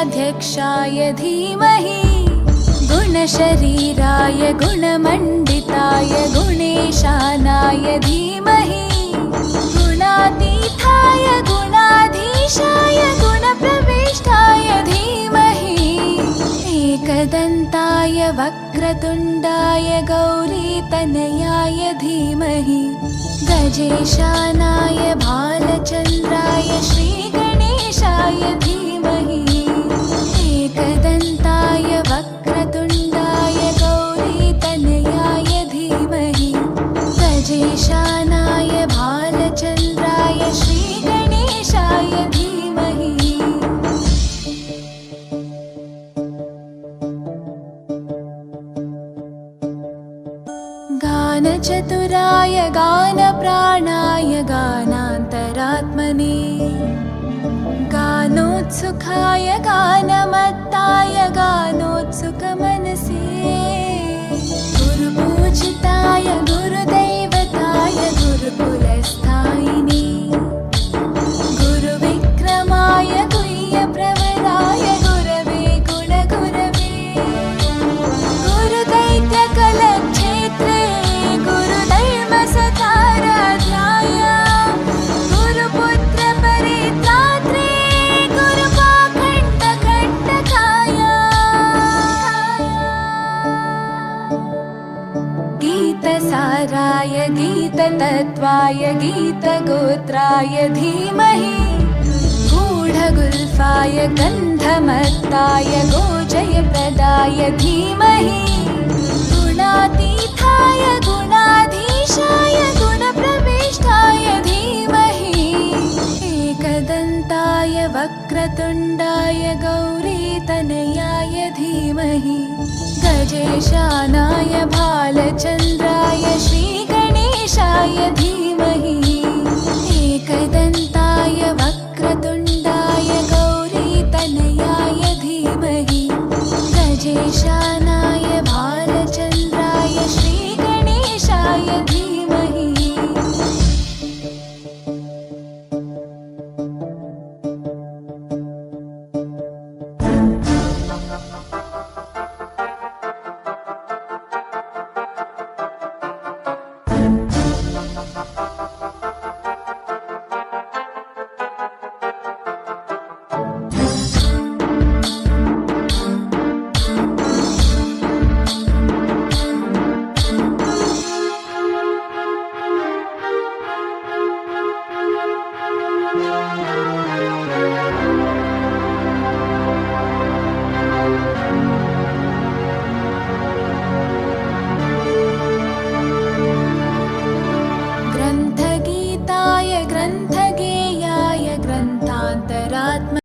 गणाध्यक्षाय धीमहि गुणशरीराय गुणमण्डिताय गुणेशानाय धीमहि गुणातीताय गुणाधीशाय गुणप्रविष्टाय धीमहि एकदन्ताय वक्रतुण्डाय गौरीतनयाय धीमहि गजेशानाय भालचन्द्राय श्रीगणेशाय धीमहि एकदन्ताय वक्रतुण्डाय गौरीतनयाय धीमहि गजेशानाय भालचन्द्राय श्रीगणेशाय धीमहि गानचतुराय गानप्राणाय गानान्तरात्मने गानोत्सुकाय गानमत्ताय गानोत्सुकमनसे गुरुपूजिताय गुरुदैवताय गुरुकुलस्थायिने गुरुविक्रमाय गुह्यप्रवराय गुरवे गुणगुरवे गुरुदैत्यकलक्षेत्रे गुरुधर्मसताराध्याय गुरुपुत्रपरित्रात्रे गुरुपाखण्डखण्डकाय गीतसाराय गीततत्त्वाय गीतगोत्राय धीमहि गूढगुल्फाय गन्धमत्ताय गोजयप्रदाय धीमहि गुणातीताय गुणाधीशाय गुणप्रविष्टाय धीमहि एकदन्ताय वक्रतुण्डाय गौरीतनयाय धीमहि गजेशानाय भालचन्द्राय श्रीगणेशाय धीमहि एकदन्ताय वक्रतुण्डाय गौरीतनयाय धीमहि गजेशानाय भालचन्द्राय श्रीगणेशाय धीमहि